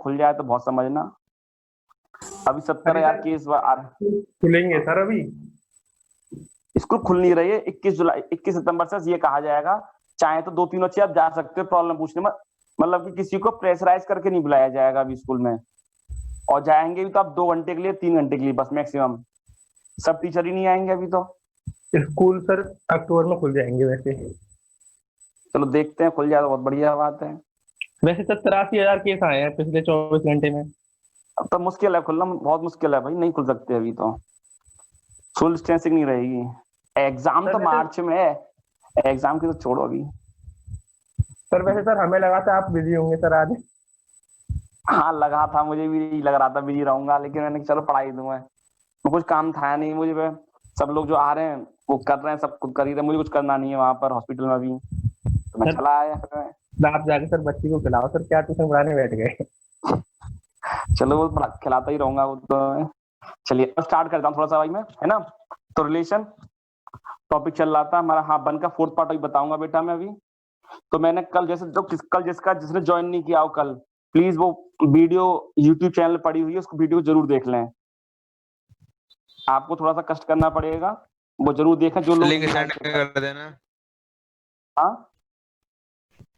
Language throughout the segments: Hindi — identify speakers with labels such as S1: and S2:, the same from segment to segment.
S1: खुल जाए तो बहुत समझना। अभी
S2: अभी
S1: 70,000
S2: सर
S1: केस आ रहे।
S2: खुलेंगे सर अभी?
S1: स्कूल खुल नहीं रही है। 21 जुलाई 21 सितंबर से ये कहा जाएगा। चाहे तो 2-3 बच्चे आप जा सकते हो प्रॉब्लम पूछने में, मतलब कि किसी को प्रेशराइज करके नहीं बुलाया जाएगा अभी स्कूल में। और जाएंगे भी तो आप 2 घंटे के लिए, 3 घंटे के लिए बस मैक्सिमम। सब टीचर ही नहीं आएंगे अभी तो।
S2: स्कूल सर अक्टूबर में खुल जाएंगे वैसे।
S1: चलो देखते हैं, खुल जाए तो बहुत बढ़िया बात है।
S2: वैसे सर 83,000 केस आए हैं पिछले 24 घंटे में।
S1: अब तो मुश्किल है खुलना, बहुत मुश्किल है भाई, नहीं खुल सकते अभी तो। फुल डिस्टेंसिंग नहीं रहेगी। एग्जाम
S2: सर
S1: तो
S2: वैसे
S1: मार्च में है। एग्जाम की तो छोड़ो अभी।
S2: सर हमें लगा था आप बिजी होंगे सर आज।
S1: हाँ लगा था, मुझे भी लग रहा था बिजी रहूंगा, लेकिन मैंने कहा, चलो पढ़ाई दूंगा। कुछ काम था नहीं मुझे पे। सब लोग जो आ रहे हैं वो कर रहे हैं, सब कुछ कर ही रहे हैं, मुझे कुछ करना नहीं है वहां पर हॉस्पिटल में अभी। तो मैं
S2: सर
S1: चला आया फिर
S2: आप जाके सर बच्ची को खिलाओ सर, क्या ट्यूशन पढ़ाने बैठ गए?
S1: चलो वो खिलाता ही रहूंगा वो तो। चलिए अब स्टार्ट करता हूँ थोड़ा सा भाई मैं, है ना। तो रिलेशन टॉपिक चल रहा था हमारा, हाँ वन का फोर्थ पार्ट अभी बताऊंगा बेटा मैं अभी। तो मैंने कल जैसे जो कल जिसने ज्वाइन नहीं किया हो कल, प्लीज वो वीडियो यूट्यूब चैनल पड़ी हुई है, उसको वीडियो जरूर देख लें। आपको थोड़ा सा कष्ट करना पड़ेगा, वो जरूर देखें जो लोग
S3: लिंक
S1: नहीं
S3: सेंड
S1: आए।
S3: कर देना।
S1: हाँ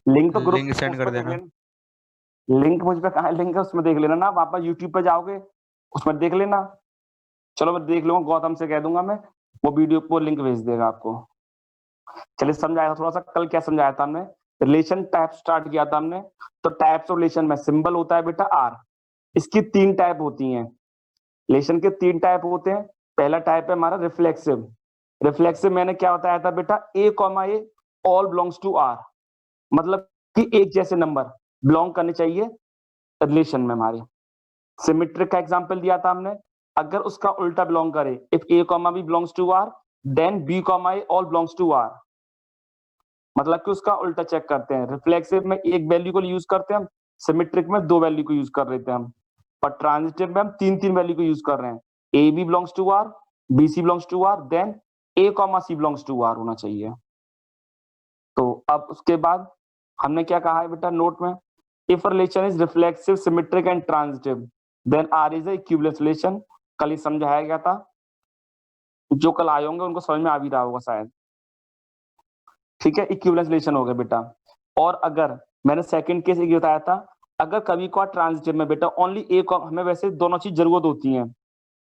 S1: लिंक तो ग्रुप
S3: लिंक सेंड
S1: उस
S3: कर
S1: पर देख
S3: देना।
S1: लेना। लिंक मुझ पे कहाँ है, लिंक है उसमें देख लेना ना, आप यूट्यूब पे जाओगे उसमें देख लेना। चलो मैं देख लूंगा, गौतम से कह दूंगा मैं, वो वीडियो को लिंक भेज देगा आपको। चलिए समझाया था थोड़ा सा कल, क्या समझाया था हमने। रिलेशन टाइप स्टार्ट किया था हमने। तो टाइप्स ऑफ रिलेशन में सिंबल होता है बेटा आर। इसकी 3 टाइप होती हैं। रिलेशन के 3 टाइप होते हैं। पहला टाइप है हमारा रिफ्लेक्सिव। रिफ्लेक्सिव मैंने क्या बताया था बेटा, A comma A all belongs to R. मतलब कि एक जैसे नंबर बिलोंग करने चाहिए रिलेशन में हमारे। सिमेट्रिक का एग्जांपल दिया था हमने। अगर उसका उल्टा बिलोंग करे, if A comma B belongs to R then B comma A all belongs to R. मतलब कि उसका उल्टा चेक करते हैं। रिफ्लेक्सिव में एक वैल्यू को यूज करते हैं हम, सिमेट्रिक में 2 वैल्यू को यूज कर रहे थे हम, और ट्रांजिटिव में हम 3-3 वैल्यू को यूज कर रहे हैं। A B belongs to R, B C belongs to R, then A comma C belongs to R होना चाहिए। तो अब उसके बाद हमने क्या कहा है बेटा नोट में, if relation is reflexive symmetric and transitive then R is a equivalence relation. कल ही समझाया गया था, जो कल आए होंगे उनको समझ में आ भी रहा होगा शायद। ठीक है, इक्विवेलेंस रिलेशन हो गया बेटा। और अगर मैंने सेकंड केस ये बताया था, अगर कभी को ट्रांजिटिव में बेटा ओनली ए, हमें वैसे दोनों चीज जरूरत होती है।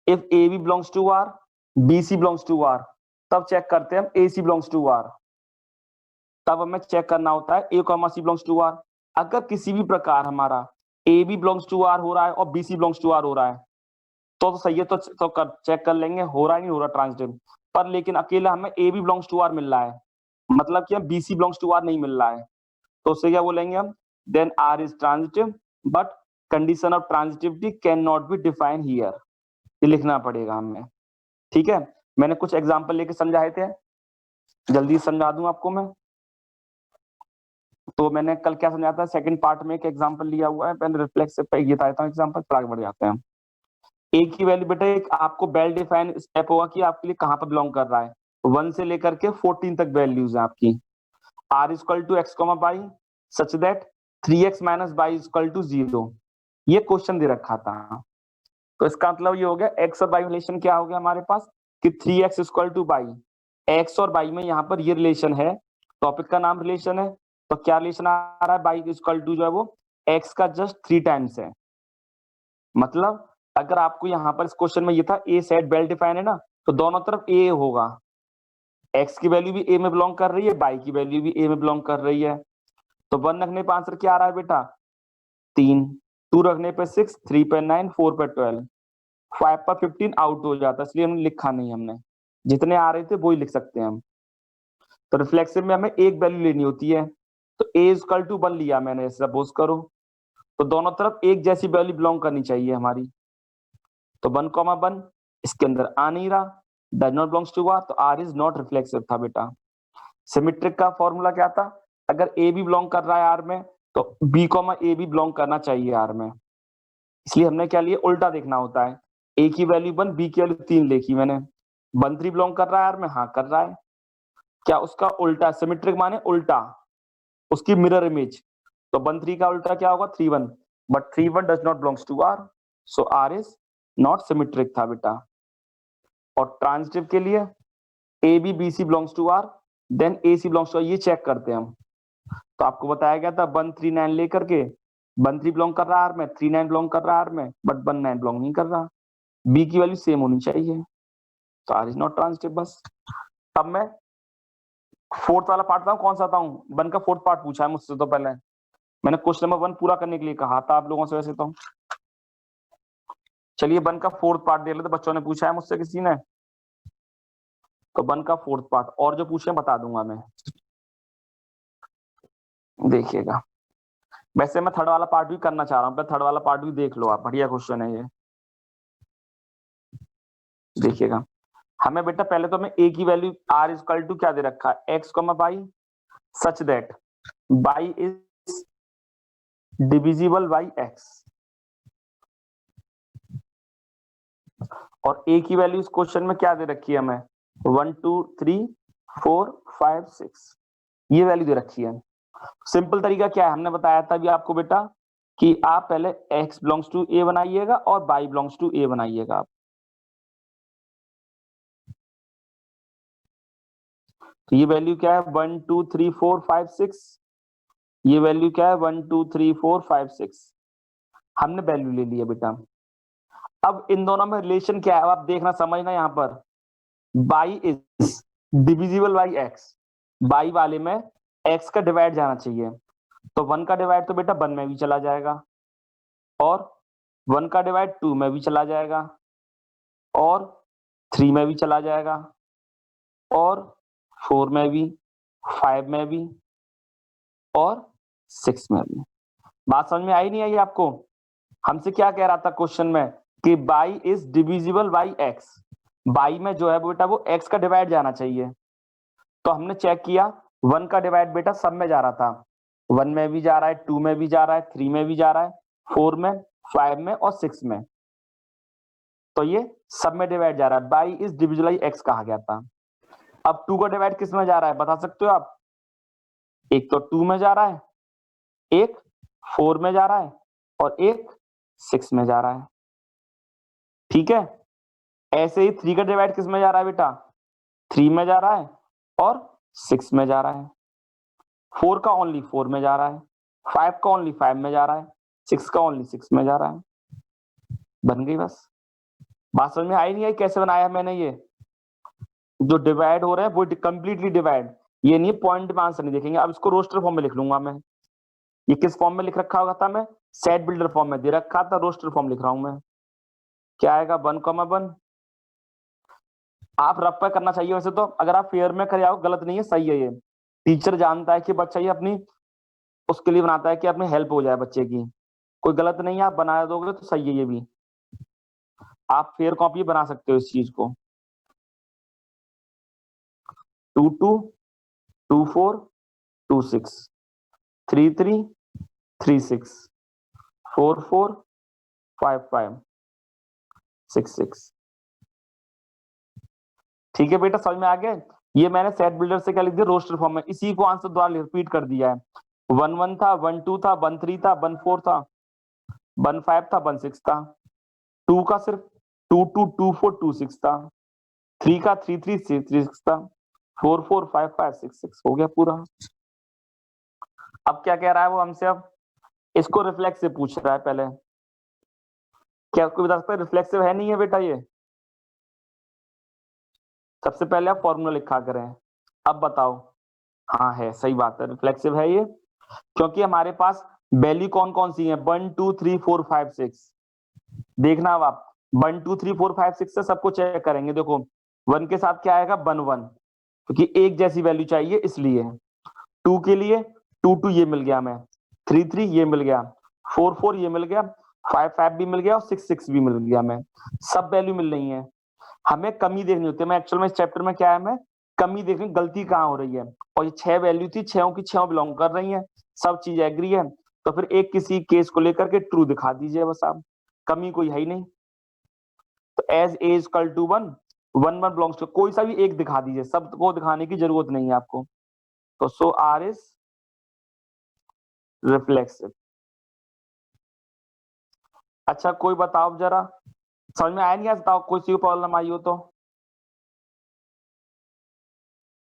S1: If A B belongs to R, B C belongs to R, तब चेक करते हैं हम A C belongs to R. तब हमें चेक करना होता है A comma C belongs to R. अगर किसी भी प्रकार हमारा A B belongs to R हो रहा है और B C belongs to R हो रहा है तो सही है, तो चेक कर लेंगे हो रहा है नहीं हो रहा ट्रांजिटिव। पर लेकिन अकेला हमें A B belongs to R मिल रहा है, मतलब कि हम B C belongs to R नहीं मिल रहा है, तो उससे क्या बोलेंगे हम, then R is transitive but condition of transitivity can not be define here. ये लिखना पड़ेगा हमें। ठीक है, मैंने कुछ एग्जांपल लेके समझाए थे, जल्दी समझा दूं आपको मैं। तो मैंने कल क्या समझाया था, सेकंड पार्ट में एक एग्जांपल लिया हुआ है, पहले रिफ्लेक्स से ये था एग्जांपल, फिर आगे बढ़ जाते हैं। एक की वैल्यू बेटा, एक आपको वेल डिफाइंड स्टेप होगा कि आपके लिए कहां पर बिलोंग कर रहा है। 1 से लेकर के 14 तक वैल्यूज है आपकी। R equal to x comma y such that 3x minus y equal to 0। ये क्वेश्चन दे रखा था। तो इसका मतलब ये हो गया, एक्स और बाई रिलेशन क्या हो गया हमारे पास कि 3x equal two by. X और बाई में यहाँ पर ये रिलेशन है, टॉपिक का नाम रिलेशन है। तो क्या रिलेशन आ रहा है, बाई इक्वल टू जो है वो एक्स का जस्ट 3 टाइम्स है। मतलब अगर आपको यहाँ पर इस क्वेश्चन में ये था ए सेट वेल डिफाइन है ना, तो दोनों तरफ ए होगा। एक्स की वैल्यू भी ए में बिलोंग कर रही है, बाई की वैल्यू भी ए में बिलोंग कर रही है। तो 1 रखने पे आंसर क्या आ रहा है बेटा, 3। 2 रखने पे 6, 3 पे 9, 4 पे 12, 5 पर 15 आउट हो जाता है, इसलिए हमने लिखा नहीं। हमने जितने आ रहे थे वो ही लिख सकते हैं हम। तो रिफ्लेक्सिव में हमें एक वैल्यू लेनी होती है। तो ए इक्वल टू 1 लिया मैंने, सपोज करो, तो दोनों तरफ एक जैसी वैल्यू बिलोंग करनी चाहिए हमारी। तो 1,1 इसके अंदर आ नहीं रहा, does not belongs to R, तो आर इज नॉट रिफ्लेक्सिव था बेटा। सिमेट्रिक का फॉर्मूला क्या था, अगर ए भी बिलोंग कर रहा है आर में तो बी कॉमा ए भी बिलोंग करना चाहिए आर में। इसलिए हमने क्या लिया, उल्टा देखना होता है। ए की वैल्यू 1, बी की वैल्यू 3 लिखी मैंने। 1,3 बिलोंग कर रहा है आर में, हाँ कर रहा है। क्या उसका उल्टा, सिमेट्रिक माने उल्टा, उसकी मिरर इमेज। तो 1,3 का उल्टा क्या होगा, 3,1। But 3 1 does not belongs to R, so R is not symmetric था बेटा। और ट्रांजिटिव के लिए A B B C belongs to R, then A C belongs to R, ये चेक करते हैं हम। तो आपको बताया गया था 1 3 9 लेकर के 1 3 बिलोंग कर रहा है आर में, 3 9 बिलोंग कर रहा है आर में, बट 1 9 बिलोंग नहीं कर रहा। बी की वैल्यू सेम होनी चाहिए, तो आर इज नॉट ट्रांजिटिव बस। अब मैं फोर्थ वाला पार्ट बताऊं, कौन सा बताऊं? 1 का फोर्थ पार्ट पूछा है मुझसे, तो पहले मैंने क्वेश्चन नंबर 1 पूरा करने के लिए कहा था आप लोगों से वैसे तो। चलिए 1 का फोर्थ पार्ट देख लेते, बच्चों ने पूछा है मुझसे किसी ने, तो 1 का फोर्थ पार्ट और जो पूछे बता दूंगा मैं, देखिएगा। वैसे मैं थर्ड वाला पार्ट भी करना चाह रहा हूँ, थर्ड वाला पार्ट भी देख लो आप, बढ़िया क्वेश्चन है ये, देखिएगा। हमें बेटा पहले तो हमें ए की वैल्यू आर इक्वल टू क्या दे रखा है, x comma y, such that by is divisible by x. और ए की वैल्यू इस क्वेश्चन में क्या दे रखी है हमें, 1 2 3 4 5 6, ये वैल्यू दे रखी है। सिंपल तरीका क्या है, हमने बताया था अभी आपको बेटा कि आप पहले x बिलोंग्स टू ए बनाइएगा और y बिलोंग्स टू ए बनाइएगा आप। तो ये वैल्यू क्या है, 1 2 3 4 5 6, ये वैल्यू क्या है 1 2 3 4 5 6, हमने वैल्यू ले लिया बेटा। अब इन दोनों में रिलेशन क्या है, अब आप देखना समझना, यहाँ पर y is divisible by x, y वाले में x का डिवाइड जाना चाहिए, तो 1 का डिवाइड तो बेटा 1 में भी चला जाएगा, और 1 का डिवाइड 2 में भी चला जाएगा, और 3 में भी चला जाएगा, और 4 में भी, 5 में भी, और 6 में भी। बात समझ में आई नहीं आई आपको? हमसे क्या कह रहा था क्वेश्चन में कि y is divisible by x, y में जो है बेटा वो x का डिवाइड जाना चाहिए। तो हमने चेक किया 1 का डिवाइड बेटा सब में जा रहा था, 1 में भी जा रहा है, 2 में भी जा रहा है, 3 में भी जा रहा है, 4 में, 5 में और 6 में, तो ये सब में डिवाइड जा रहा है, y is divisible by x कहा गया था। अब 2 का डिवाइड किस में जा रहा है बता सकते हो आप? एक तो 2 में जा रहा है, एक 4 में जा रहा है, और एक 6 में जा रहा है, ठीक है। ऐसे ही 3 का डिवाइड किस में जा रहा है बेटा, 3 में जा रहा है और 6 में जा रहा है, 4 का ओनली 4 में जा रहा है, 5 का ओनली 5 में जा रहा है, 6 का ओनली 6 में जा रहा है। बन गई बस। बात समझ में आई नहीं आई कैसे बनाया मैंने? ये जो डिवाइड हो रहा है वो कंप्लीटली डिवाइड, ये नहीं पॉइंट में आंसर नहीं देखेंगे। अब इसको रोस्टर फॉर्म में लिख लूंगा मैं। ये किस फॉर्म में लिख रखा होगा था, मैं सेट बिल्डर फॉर्म में दे रखा था, रोस्टर फॉर्म लिख रहा हूं मैं। क्या आएगा 1,1। आप रफ पे करना चाहिए वैसे तो, अगर आप फेयर में करे आओ गलत नहीं है, सही है ये। टीचर जानता है कि बच्चा ये अपनी उसके लिए बनाता है कि अपनी हेल्प हो जाए बच्चे की, कोई गलत नहीं है, आप बना दोगे तो सही है। ये भी आप फेयर कॉपी बना सकते हो इस चीज को। 2 2 2 4 2 6 3 3 3 6 4 4 5 5 6 6। ठीक है बेटा, समझ में आ गया? ये मैंने सेट बिल्डर से क्या लिख दिया, रोस्टर फॉर्म में, इसी को आंसर द्वारा रिपीट कर दिया है। 1 1 था, 1 2 था, 1 3 था, 1 4 था, 1 5 था, 1 6 था, 2 का सिर्फ 2 2 2 4 2 6 था, 3 का 3 3 3 6 था, 4 4 5 5 6 6 हो गया पूरा। अब क्या कह रहा है वो हमसे, अब इसको रिफ्लेक्सिव पूछ रहा है पहले। क्या आपको बता सकता है रिफ्लेक्सिव है नहीं है बेटा ये? सबसे पहले आप फॉर्मूला लिखा करें। अब बताओ, हाँ है, सही बात है, रिफ्लेक्सिव है ये, क्योंकि हमारे पास वैल्यू कौन कौन सी है, 1 2 3 4 5 6। देखना अब आप 1 2 3 4 5 6 से सबको चेक करेंगे। देखो 1 के साथ क्या आएगा 1 1, क्योंकि एक जैसी वैल्यू चाहिए इसलिए। 2 के लिए 2 2 ये मिल गया हमें, 3 3 ये मिल गया, 4 4 ये मिल गया, 5 5 भी मिल गया, और 6 6 भी मिल गया हमें। सब वैल्यू मिल रही है, हमें कमी देखनी होती है। मैं एक्चुअल में इस चैप्टर में क्या है, मैं कमी देखनी, गलती कहाँ हो रही है। और ये 6 वैल्यू थी, 6 की 6 बिलोंग कर रही है, सब चीज एग्री है, तो फिर एक किसी केस को लेकर के ट्रू दिखा दीजिए बस आप, कमी कोई है ही नहीं। तो as A equal to 1 1 1 belongs to, कोई सा भी एक दिखा दीजिए, सब को दिखाने की जरूरत नहीं है आपको। तो सो आर इज रिफ्लेक्सिव। अच्छा कोई बताओ जरा, समझ में आया नहीं आया बताओ, कोई सी प्रॉब्लम आई हो तो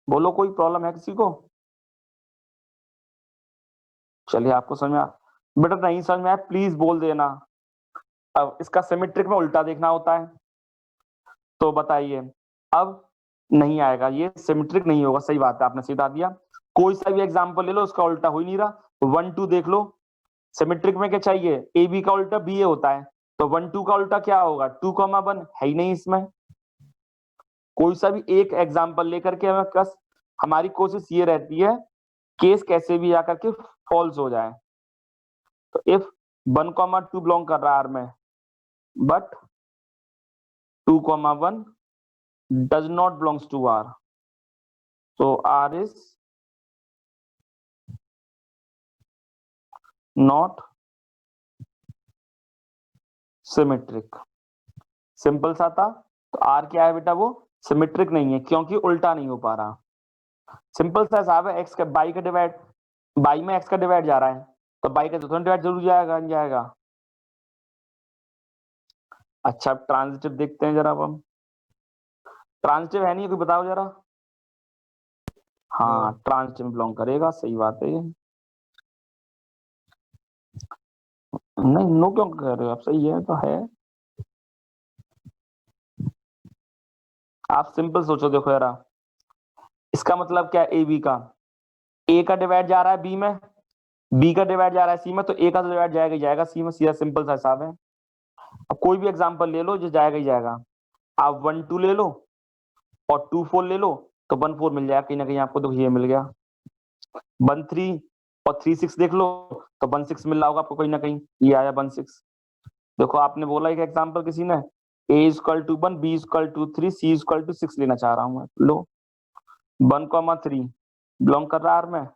S1: बोलो, कोई प्रॉब्लम है किसी को? चलिए आपको समझ में आ, बेटा नहीं समझ में आया प्लीज बोल देना। अब इसका सिमेट्रिक में उल्टा देखना होता है, तो बताइए अब नहीं आएगा, ये सिमेट्रिक नहीं होगा, सही बात है आपने सीधा दिया। कोई सा भी एग्जांपल ले लो, उसका उल्टा हो ही नहीं रहा। 1 2 देख लो, सिमेट्रिक में क्या चाहिए, ए बी का उल्टा बी ए होता है, तो 1 2 का उल्टा क्या होगा, 2,1 है ही नहीं इसमें। कोई सा भी एक एग्जांपल लेकर के हमें बस, हमारी कोशिश ये रहती है केस कैसे भी आकर के फॉल्स हो जाए। तो इफ 1,2 बिलोंग कर रहा है आर में, but 2,1 does not belongs to R. So R is not symmetric. Simple सा था। तो R क्या है बेटा, वो सिमेट्रिक नहीं है क्योंकि उल्टा नहीं हो पा रहा। सिंपल सा हिसाब है, x का बाई का डिवाइड, बाई में x का डिवाइड जा रहा है, तो बाई का तो डिवाइड जरूर जाएगा। अच्छा अब ट्रांजिटिव देखते हैं जरा, अब हम ट्रांजिटिव है नहीं, कोई बताओ जरा। हाँ ट्रांजिटिव में बिलोंग करेगा, सही बात है ये। नहीं नो क्यों कर रहे हो आप, सही है तो है। आप सिंपल सोचो, देखो यार इसका मतलब क्या है, ए बी का, ए का डिवाइड जा रहा है बी में, बी का डिवाइड जा रहा है सी में, तो ए का तो डिवाइड जाएगा ही जाएगा सी में, सीधा सिंपल सा हिसाब है। अब कोई भी एग्जांपल ले लो जो जाएगा ही जाएगा। आप 1 2 ले लो और 2 4 ले लो, तो 1 4 मिल जाएगा कहीं ना कहीं आपको, तो ये मिल गया। 1 3 और 3 6 देख लो, तो 1 6 मिल रहा होगा आपको कहीं ना कहीं, ये आया 1 6। देखो आपने बोला एक एग्जाम्पल किसी ने, A equal to 1 B equal to 3 C equal to 6 लेना चाह रहा हूँ मैं, लो 1,3 बिलोंग कर रहा है आर में,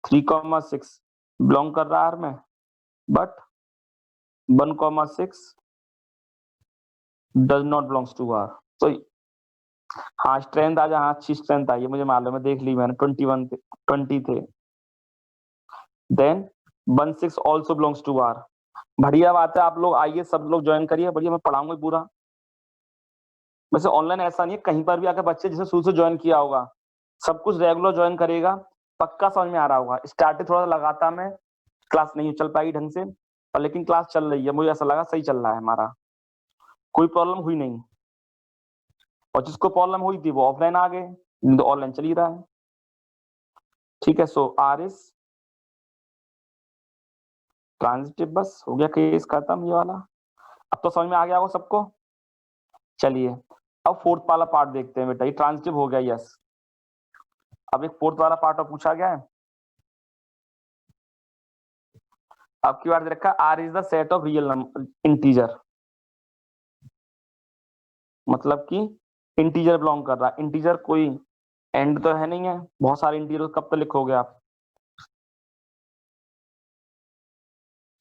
S1: 3,6 बिलोंग कर रहा है आर में, but 1,6 does not belongs to R. तो हाँ स्ट्रेंथ आ जा, हाँ अच्छी स्ट्रेंथ आई है, मुझे मालूम है, देख ली मैंने, 20 थे। Then 1 6 also belongs to R. बढ़िया बात है, आप लोग आइए सब लोग ज्वाइन करिए, बढ़िया मैं पढ़ाऊंगा पूरा। वैसे ऑनलाइन ऐसा नहीं है, कहीं पर भी आकर बच्चे जिसे शुरू से ज्वाइन किया होगा, सब कुछ रेगुलर ज्वाइन करेगा, पक्का समझ में आ रहा होगा। स्टार्टिंग थोड़ा सा लगाता मैं, क्लास नहीं चल पाई ढंग से, पर लेकिन क्लास चल रही है, मुझे ऐसा लगा सही चल रहा है हमारा, कोई प्रॉब्लम हुई नहीं। और जिसको प्रॉब्लम हुई थी वो ऑफलाइन आ गए, तो ऑनलाइन चल ही रहा है। ठीक है, सो आर इज ट्रांजिटिव, बस हो गया केस खत्म ये वाला। अब तो समझ में आ गया होगा सबको। चलिए अब फोर्थ वाला पार्ट देखते हैं बेटा, ये ट्रांजिटिव हो गया, यस। अब एक फोर्थ वाला पार्ट और पूछा गया है, अब की बार दे रखा R is the set of real number integer, मतलब कि इंटीजर बिलोंग कर रहा है। इंटीजर कोई एंड तो है नहीं है, बहुत सारे इंटीजर कब तक लिखोगे आप,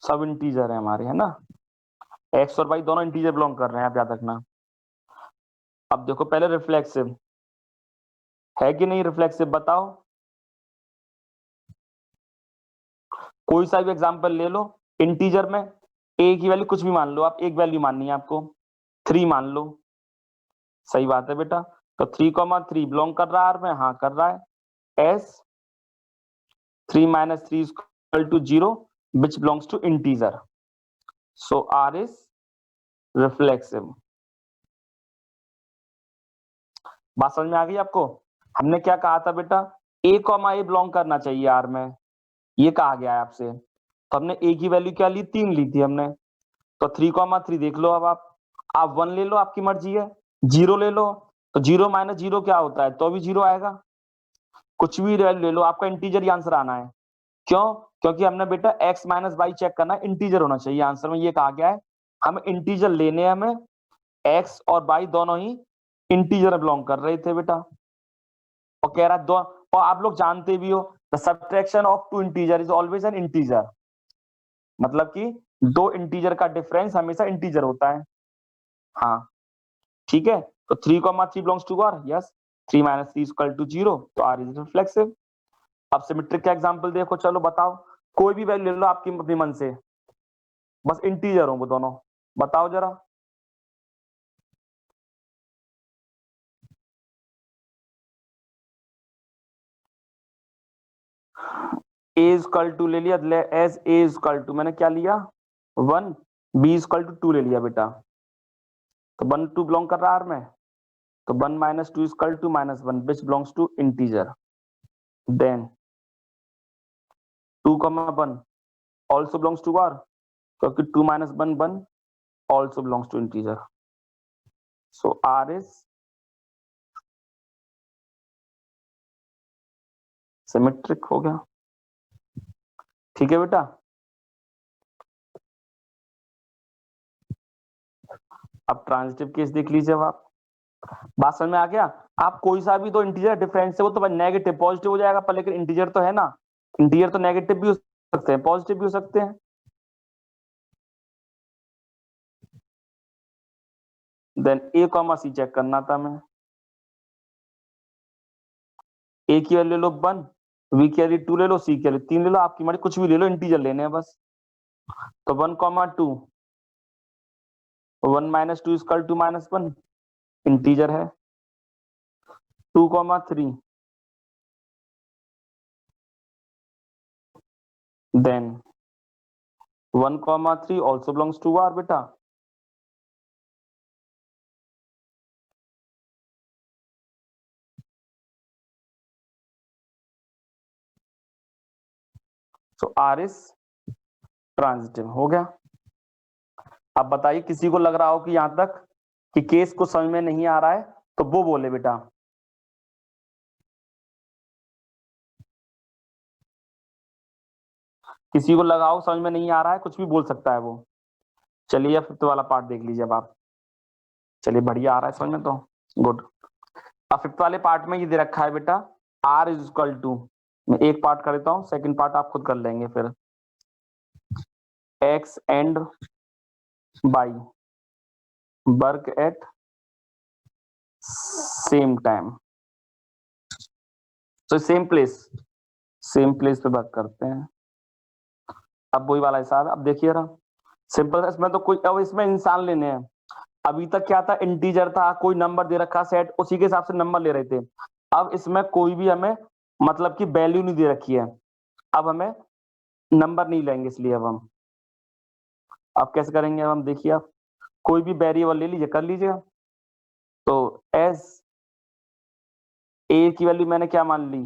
S1: सब इंटीजर है हमारे, है ना। एक्स और वाई दोनों इंटीजर बिलोंग कर रहे हैं, आप याद रखना। अब देखो पहले रिफ्लेक्सिव है कि नहीं, रिफ्लेक्सिव बताओ। कोई सा भी एग्जांपल ले लो, इंटीजर में ए की वैल्यू कुछ भी मान लो आप, एक वैल्यू माननी है आपको, 3 मान लो, सही बात है बेटा। तो 3,3 बिलोंग कर रहा है में, हाँ कर रहा है। As 3 - 3 equal to 0 which belongs to integer, so R is reflexive. बात समझ में आ गई आपको। हमने क्या कहा था बेटा, ए कॉमा ए बिलोंग करना चाहिए आर में, ये कहा गया है आपसे। तो हमने ए की वैल्यू क्या ली, 3 ली थी हमने। तो 3,3 देख लो, अब आप 1 ले लो, आपकी मर्जी है, 0 ले लो, तो 0 - 0 क्या होता है, तो भी 0 आएगा। कुछ भी वैल्यू ले लो, आपका इंटीजर ही आंसर आना है। क्यों, क्योंकि हमने बेटा x - y चेक करना है, इंटीजर होना चाहिए आंसर में, ये कहा गया है। हम इंटीजर लेने हैं, हमें x और y दोनों ही इंटीजर बिलोंग कर रहे थे बेटा। और कह रहा दो, और आप लोग जानते भी हो the subtraction of two integer is always an integer, मतलब कि दो इंटीजर का डिफरेंस हमेशा इंटीजर होता है। हाँ ठीक है, तो 3,3 belongs to R, yes. 3 - 3 equal to 0, तो आर इज रिफ्लेक्सिव। अब सिमेट्रिक का एग्जांपल देखो, चलो बताओ, कोई भी वैल्यू ले लो आपकी अपने मन से, बस इंटीजर हो वो दोनों। बताओ जरा। ए इक्वल टू ले लिया, एज ए इक्वल टू मैंने क्या लिया 1, बी इक्वल टू 2 ले लिया बेटा। तो 1 2 बिलोंग कर रहा है आर में, तो 1 minus 2 equal to -1 which belongs to integer. Then 2, 1 also belongs to R, क्योंकि 2 minus 1 1 also belongs to integer. So R is symmetric हो गया। ठीक है बेटा, अब ट्रांजिटिव केस देख लीजिए। अब आप बात समझ में आ गया। आप कोई सा भी तो इंटीजर डिफरेंस है वो तो नेगेटिव पॉजिटिव हो जाएगा, पर लेकिन इंटीजर तो है ना, इंटीजर तो नेगेटिव भी हो सकते हैं पॉजिटिव भी हो सकते हैं। Then A comma C check करना था मैं। ए की वैल्यू ले लो 1, बी की वैल्यू 2 ले लो, सी की वैल्यू 3 ले लो, आपकी मर्जी कुछ भी ले लो, इंटीजर लेने हैं बस। तो 1, 2 1 माइनस 2 इक्वल टू -1 इंटीजर है। 2, 3 then 1, 3 also belongs to R बेटा। सो R इज ट्रांजिटिव हो गया। अब बताइए किसी को लग रहा हो कि यहां तक कि केस को समझ में नहीं आ रहा है तो वो बोले बेटा। किसी को लगा हो समझ में नहीं आ रहा है कुछ भी बोल सकता है वो। चलिए फिफ्थ वाला पार्ट देख लीजिए अब आप। चलिए बढ़िया आ रहा है समझ में तो गुड। अब फिफ्थ वाले पार्ट में ये दे रखा है बेटा R इज इक्वल टू, मैं एक पार्ट कर देता हूं, सेकंड पार्ट आप खुद कर लेंगे फिर। X and Y work at same time, तो सेम प्लेस पे वर्क करते हैं। अब वही वाला हिसाब है। अब देखिए ना सिंपल, इसमें तो कोई, अब इसमें इंसान लेने हैं। अभी तक क्या था, इंटीजर था, कोई नंबर दे रखा सेट, उसी के हिसाब से नंबर ले रहे थे। अब इसमें कोई भी हमें मतलब की वैल्यू नहीं दे रखी है, अब हमें नंबर नहीं लेंगे, इसलिए अब कैसे करेंगे, अब हम देखिए, आप कोई भी वेरिएबल ले लीजिए, कर लीजिएगा। तो एज ए की वैल्यू मैंने क्या मान ली,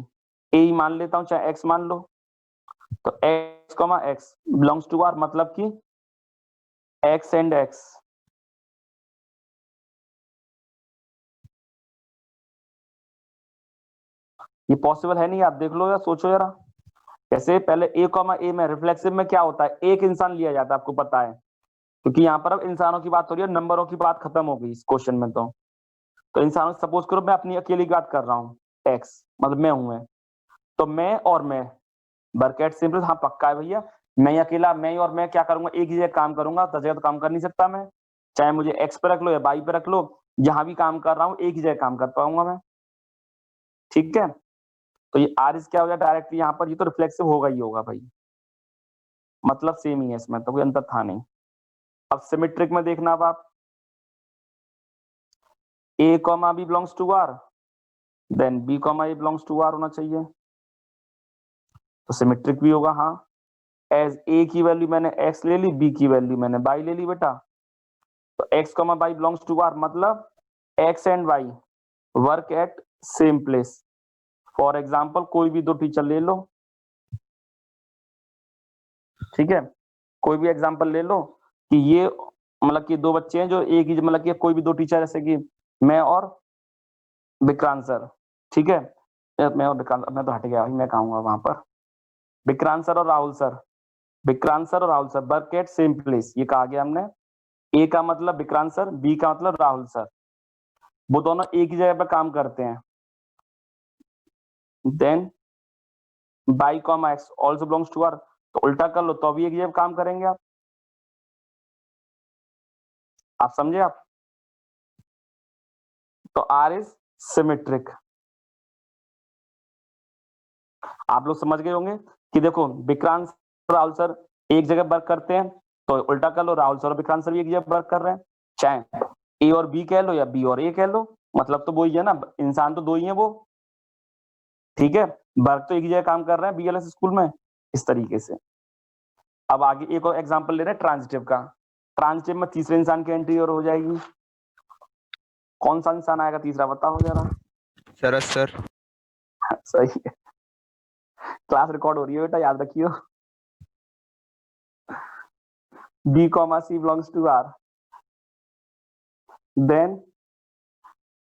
S1: ए ही मान लेता हूं, चाहे एक्स मान लो। तो x comma x belongs to R, मतलब कि एक्स एंड एक्स। ये पॉसिबल है नहीं, आप देख लो या सोचो जरा। कैसे, पहले ए कॉमा ए में रिफ्लेक्सिव में क्या होता है, एक इंसान लिया जाता है, आपको पता है, क्योंकि यहाँ पर अब इंसानों की बात हो रही है, नंबरों की बात खत्म हो गई इस क्वेश्चन में। तो इंसानों, सपोज करो मैं अपनी अकेली की बात कर रहा हूँ, एक्स मतलब मैं हूं मैं, तो मैं और मैं बरकेट सिंपल, हाँ पक्का है भैया, मैं ही अकेला, मैं ही और मैं क्या करूंगा, एक ही जगह काम करूंगा, 10 जगह तो काम कर नहीं सकता मैं। चाहे मुझे एक्स पे रख लो या वाई पे रख लो, जहां भी काम कर रहा हूँ एक ही जगह काम कर पाऊंगा मैं। ठीक है, तो ये आर इज क्या हो जाए डायरेक्टली यहाँ पर, ये तो रिफ्लेक्सिव होगा ही होगा भाई, मतलब सेम ही है, इसमें तो कोई अंतर था नहीं। अब सिमेट्रिक में देखना, अब आप A comma B belongs to R, then B comma A belongs to R होना चाहिए, तो सिमेट्रिक भी होगा। हाँ, एज ए की वैल्यू मैंने एक्स ले ली, बी की वैल्यू मैंने वाई ले ली बेटा, तो x comma Y belongs to R, मतलब X and Y work at same place. For example कोई भी दो टीचर ले लो, ठीक है, कोई भी एग्जाम्पल ले लो कि ये मतलब कि दो बच्चे हैं जो एक ही, मतलब कि कोई भी दो टीचर, जैसे कि मैं और विक्रांत सर, ठीक है, मैं और विक्रांत, मैं तो हट गया भाई, मैं कहूंगा वहां पर विक्रांत सर और राहुल सर, विक्रांत सर और Rahul sir work at same place, ये कहा गया हमने। ए का मतलब विक्रांत सर, बी का मतलब राहुल सर, वो दोनों एक ही जगह पर काम करते हैं। Then y comma x also belongs to R, तो उल्टा कर लो तो भी एक जगह काम करेंगे आप समझे आप। तो आर इज सिमेट्रिक। आप लोग समझ गए होंगे कि देखो विक्रांत राहुल सर एक जगह वर्क करते हैं, तो उल्टा कर लो, राहुल सर और विक्रांत सर भी एक जगह वर्क कर रहे हैं, चाहे ए और बी कह लो या बी और ए कह लो, मतलब तो वही है ना, इंसान तो दो ही है वो, ठीक है, वर्क तो एक ही जगह काम कर रहे हैं बीएलएस स्कूल में, इस तरीके से। अब आगे एक और एग्जांपल ले रहे हैं ट्रांजिटिव का। ट्रांजिटिव में तीसरे इंसान की एंट्री और हो जाएगी, कौन सा इंसान आएगा तीसरा बताओ जरा।
S3: शरद सर।
S1: सही है, क्लास रिकॉर्ड हो रही है बेटा, याद रखियो। B, C belongs to R. Then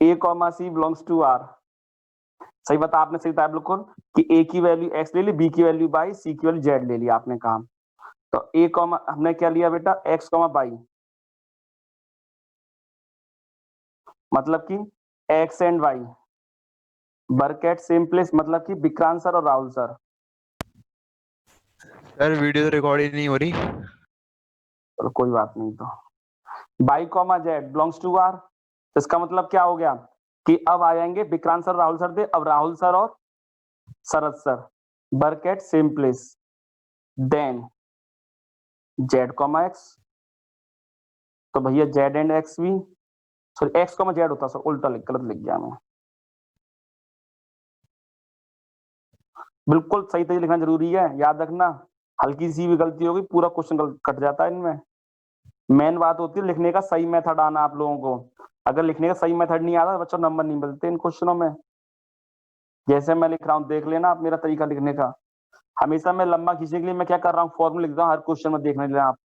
S1: A, C belongs to R. सही बता आपने, सही बताया बिल्कुल कि A की वैल्यू X ले ली, B की वैल्यू Y, C की वैल्यू Z ले ली आपने काम। तो A, हमने क्या लिया बेटा X, Y, मतलब कि X and Y work at same place, मतलब कि विक्रांत सर और राहुल सर।
S3: सर वीडियो तो रिकॉर्ड ही नहीं हो रही।
S1: चलो कोई बात नहीं, तो Y, Z belongs to R, इसका मतलब क्या हो गया कि अब आ जाएंगे विक्रांत सर राहुल सर थे, अब राहुल सर और Sharad sir work at same place, then Z, X, तो भैया Z एंड X भी, सॉरी X, Z होता सर, उल्टा गलत लिख गया मैं, बिल्कुल सही तरीके लिखना जरूरी है, याद रखना, हल्की सी भी गलती होगी पूरा क्वेश्चन कट जाता है इनमें। मेन बात होती है लिखने का सही मेथड आना आप लोगों को, अगर लिखने का सही मेथड नहीं आता बच्चों नंबर नहीं मिलते इन क्वेश्चनों में। जैसे मैं लिख रहा हूँ देख लेना आप मेरा तरीका लिखने का, हमेशा मैं लंबा खींचने के लिए मैं क्या कर रहा हूँ, फॉर्मूला लिखता हूँ हर क्वेश्चन में, देखने लिए आप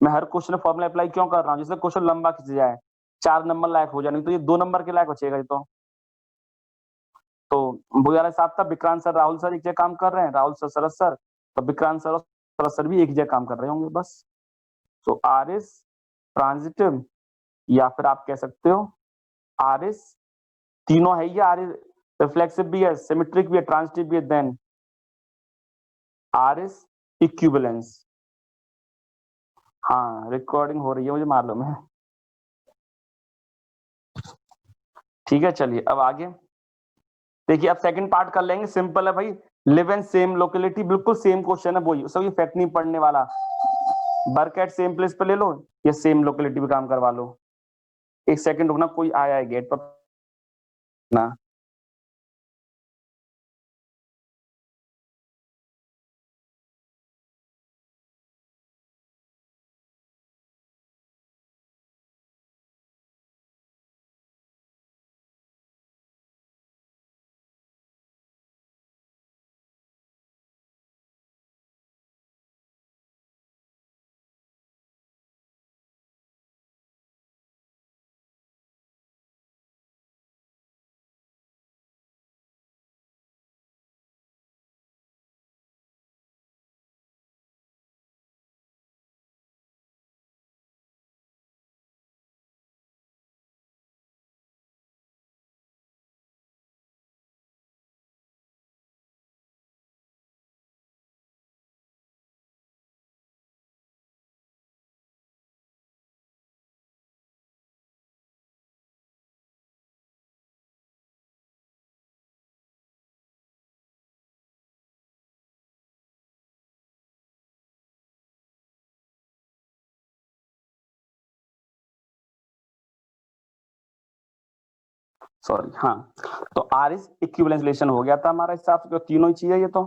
S1: मैं हर क्वेश्चन में फॉर्मूला अप्लाई क्यों कर रहा हूँ, जिससे क्वेश्चन लंबा खींच जाए, 4 नंबर लायक हो जाए, नहीं तो ये 2 नंबर के लायक बचेगा ये तो वो वाला हिसाब था, विक्रांत सर राहुल सर एक जगह काम कर रहे हैं, राहुल सर शरद सर, तो विक्रांत सर और शरद सर भी एक जगह काम कर रहे होंगे बस। तो आर इज ट्रांजिटिव, या फिर आप कह सकते हो आर इज, तीनों है ये, आर इज रिफ्लेक्सिव भी है, सिमेट्रिक भी है, ट्रांजिटिव भी है, देन आर इज इक्विवेलेंस। हाँ रिकॉर्डिंग हो रही है मुझे मालूम है, ठीक है चलिए अब आगे देखिए, अब सेकंड पार्ट कर लेंगे, सिंपल है भाई, लिव इन सेम लोकेलिटी, बिल्कुल सेम क्वेश्चन है वही, सब इफेक्ट नहीं पड़ने वाला, वर्क एट सेम प्लेस पे ले लो या सेम लोकेलिटी पे काम करवा लो। एक सेकंड रुकना, कोई आया है गेट पर ना, सॉरी हाँ, तो आर इज इक्विवेलेंस रिलेशन हो गया था हमारा हिसाब से, तीनों ही चाहिए ये तो,